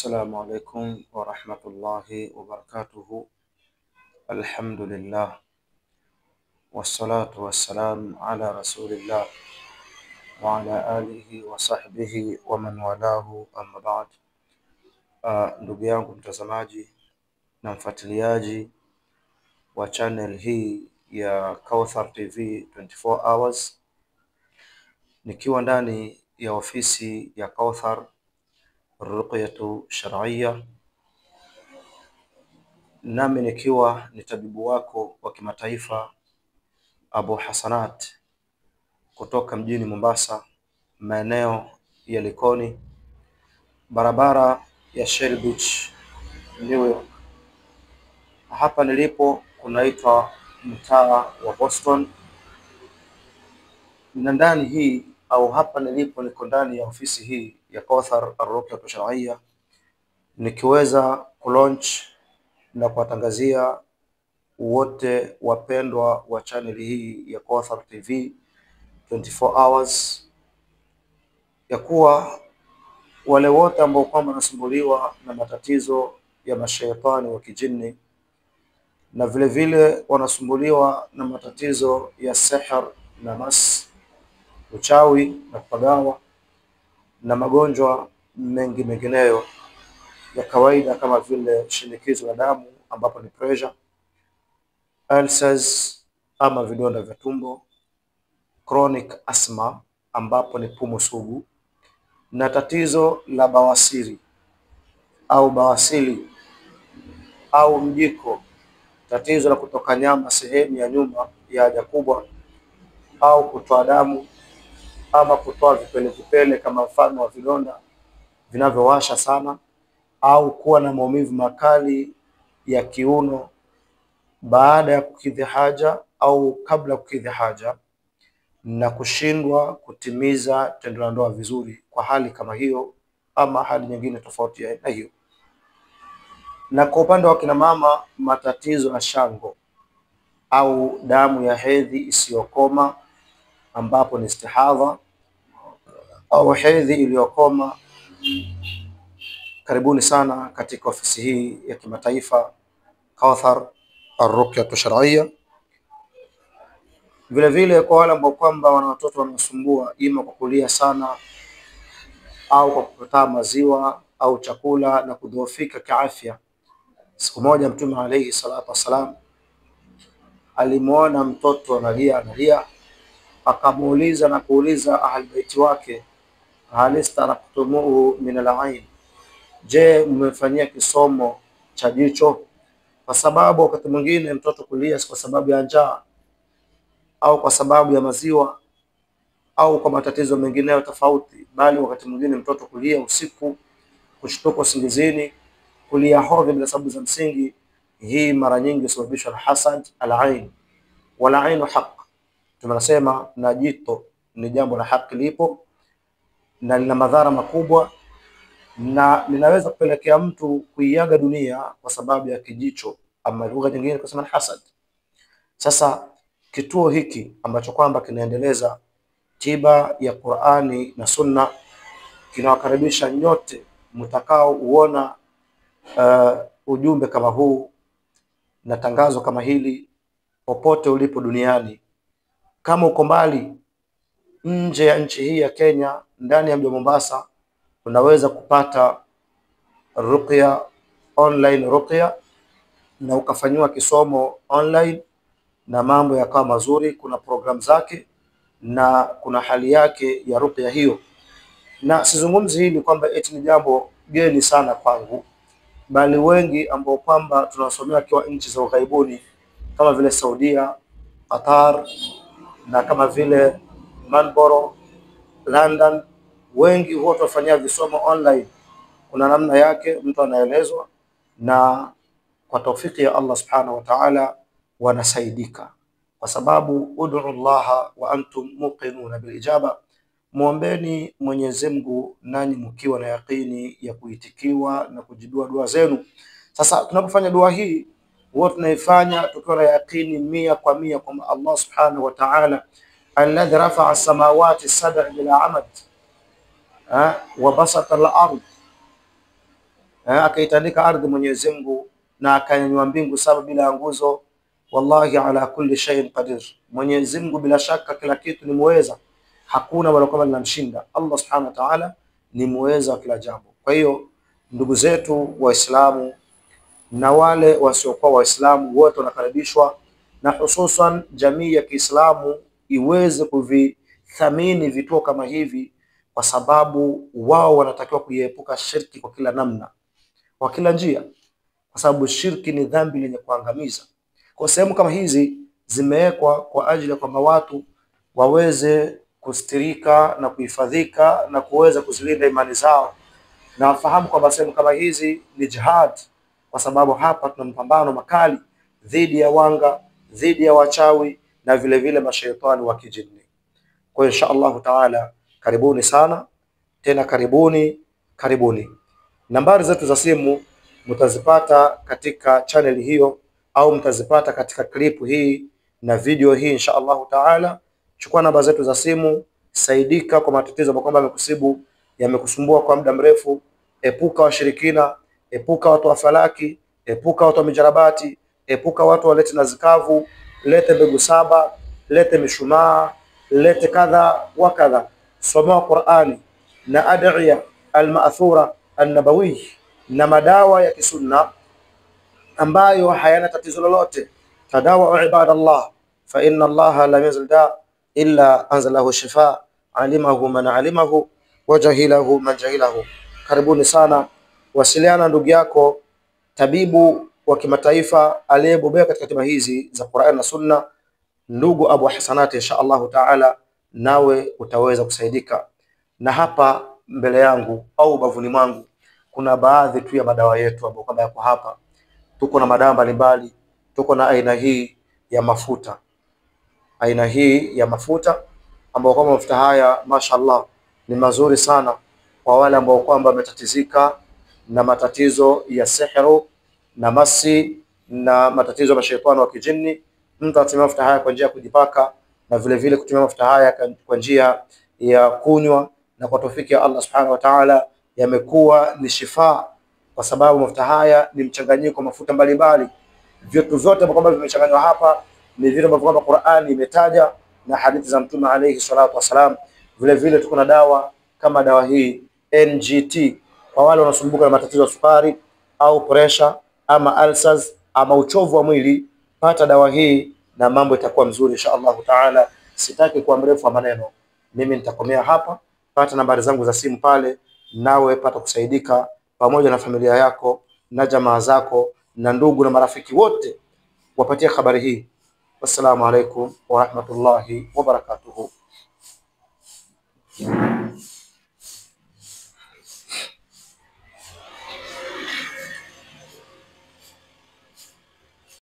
السلام عليكم ورحمة الله وبركاته. الحمد لله والصلاة والسلام على رسول الله وعلى آله وصحبه ومن والاه أما بعد. Ndugu yangu mtazamaji na mfuatiliaji wa channel hii ya Kauthar TV 24 hours, nikiwa ndani ya ofisi ya Kauthar Ruqyatu Shar'iyya, nami nikiwa ni tabibu wako wa kimataifa Abu Hasanat kutoka mjini Mombasa, maeneo ya Likoni, barabara ya Shell Beach, New York. Hapa nilipo kunaitwa mtaa wa Boston, na ndani hii au hapa nilipo niko ndani ya ofisi hii ya Kauthar Ruqyatu Shar'iyya, nikiweza kulaunch na kuwatangazia wote wapendwa wa channel hii ya Kauthar TV 24 hours ya kuwa wale wote ambao kwamba wanasumbuliwa na matatizo ya mashaitani wa kijini, na vile vile wanasumbuliwa na matatizo ya sihr na mas, uchawi na kupagawa na magonjwa mengi mengineyo ya kawaida kama vile shinikizo la damu ambapo ni pressure, ulcers ama vidonda vya tumbo, chronic asthma ambapo ni pumu sugu, na tatizo la bawasiri au bawasili au mjiko, tatizo la kutoka nyama sehemu ya nyuma ya haja kubwa, au kutoa damu ama kutoa vipele vipele kama mfano wa vidonda vinavyowasha sana, au kuwa na maumivu makali ya kiuno baada ya kukidhi haja au kabla ya kukidhi haja, na kushindwa kutimiza tendo la ndoa vizuri kwa hali kama hiyo ama hali nyingine tofauti ya aina hiyo. Na kwa upande wa kina mama, matatizo ya shango au damu ya hedhi isiyokoma ambapo ni istihadha au hedhi iliyokoma, karibuni sana katika ofisi hii ya kimataifa Kauthar Ruqyatu Shar'iyya. Vile vile kwa wale ambao kwamba wana watoto wanasumbua ima kwa kulia sana au kwa kukataa maziwa au chakula na kudhoofika kiafya. Siku moja Mtume alayhi salatu wasalam alimuona mtoto analia, akamuuliza na kuuliza ahli baiti wake, halistarakhtumuhu min al-ain, je, mmefanyia kisomo cha jicho? Kwa sababu wakati mwingine mtoto kulia kwa sababu ya njaa au kwa sababu ya maziwa au kwa matatizo mengineyo tofauti, bali wakati mwingine mtoto kulia usiku, kushtuka usingizini, kulia hovyo bila sababu za msingi, hii mara nyingi husababishwa na hasad al-ain, wal ainu haq. Tunasema na jito ni jambo la haki lipo na lina madhara makubwa, na linaweza kupelekea mtu kuiaga dunia kwa sababu ya kijicho, ama lugha nyingine kusema hasad. Sasa kituo hiki ambacho kwamba kinaendeleza tiba ya Qur'ani na Sunna kinawakaribisha nyote mtakao uona ujumbe kama huu na tangazo kama hili popote ulipo duniani. Kama uko mbali nje ya nchi hii ya Kenya, ndani ya mji wa Mombasa, unaweza kupata ruqya online, ruqya na ukafanywa kisomo online na mambo yakawa mazuri. Kuna program zake na kuna hali yake ya ruqya hiyo, na sizungumzi hili kwamba eti ni jambo geni sana kwangu, bali wengi ambao kwamba tunasomea kwa nchi za ughaibuni kama vile Saudia, Qatar na kama vile Marlborough, London, wengi huwa tunafanyia visomo online. Kuna namna yake mtu anaelezwa, na kwa taufiki ya Allah subhanahu wa ta'ala wanasaidika, kwa sababu ud'u Allah wa antum muqinuna bil ijaba, muombeni Mwenyezi Mungu nanyi mkiwa na yaqini ya kuitikiwa na kujibiwa dua zenu. Sasa tunapofanya dua hii huwa tunaifanya tukiwa na yaqini 100% kwamba Allah subhanahu wa ta'ala alladhi rafa'a as-samawati as-sab'a bila amad wa basata al-ard akaitandika ardhi Mwenyezi Mungu na akanyanyua mbingu saba bila nguzo, wallahi ala kulli shay'in qadir. Mwenyezi Mungu bila shaka kila kitu ni muweza, hakuna wala kama linamshinda. Allah subhanahu wa ta'ala ni muweza wa kila jambo. Kwa hiyo ndugu zetu Waislamu na wale wasiokuwa Waislamu wote wanakaribishwa, na hususan jamii ya Kiislamu iweze kuvithamini vituo kama hivi, kwa sababu wao wanatakiwa kuiepuka shirki kwa kila namna, kwa kila njia, kwa sababu shirki ni dhambi lenye kuangamiza. Kwa sehemu kama hizi zimewekwa kwa ajili ya kwamba watu waweze kustirika na kuhifadhika na kuweza kuzilinda imani zao, na wafahamu kwamba sehemu kama hizi ni jihad, kwa sababu hapa tuna mapambano makali dhidi ya wanga, dhidi ya wachawi na vile vile mashaitani wa kijini. Kwa insha Allah taala, karibuni sana tena, karibuni. Nambari zetu za simu mtazipata katika channel hiyo, au mtazipata katika klipu hii na video hii insha Allah taala. Chukua namba zetu za simu, saidika kwa matatizo kwamba yamekusibu, yamekusumbua kwa muda mrefu. Epuka washirikina, epuka watu wa falaki, epuka watu wa mijarabati, epuka watu walete nazikavu, lete mbegu saba, lete mishumaa, lete kadha wa kadha. Soma Qur'ani na ad'iya al-ma'thura an-nabawi na madawa ya kisunna ambayo hayana tatizo lolote. Tadawa ibadallah, fa inna Allah la yazil da illa anzalahu shifa, alimahu man alimahu wa jahilahu man jahilahu. Karibuni sana. Wasiliana ndugu yako tabibu wa kimataifa aliyebobea katika tiba hizi za Qur'an na Sunna, ndugu Abu Hasanati insha Allah taala, nawe utaweza kusaidika. Na hapa mbele yangu au bavuni mwangu kuna baadhi tu ya madawa yetu ambayo kama yako hapa. Tuko na madawa mbalimbali, tuko na aina hii ya mafuta, ambayo kama mafuta haya mashallah ni mazuri sana kwa wale ambao kwamba wametatizika na matatizo ya sihru na masi na matatizo ya mashaitani wa kijini. Mtu atumia mafuta haya kwa njia ya kujipaka, na vile vile kutumia mafuta haya kwa njia ya kunywa, na kwa tawfiki ya Allah subhanahu wa ta'ala yamekuwa ni shifa, kwa sababu mafuta haya ni mchanganyiko mafuta mbalimbali. Vitu vyote ambavyo vimechanganywa hapa ni vile ambavyo Qur'ani imetaja na hadithi za Mtume alayhi salatu wasalam. Vile vile tuko na dawa kama dawa hii NGT kwa wale wanasumbuka na matatizo ya sukari au pressure ama ulcers ama uchovu wa mwili. Pata dawa hii na mambo itakuwa mzuri insha Allah taala. Sitaki kuwa mrefu wa maneno, mimi nitakomea hapa. Pata nambari zangu za simu pale, nawe pata kusaidika pamoja na familia yako na jamaa zako na ndugu na marafiki wote, wapatie habari hii. Wassalamu alaikum wa rahmatullahi wa barakatuh.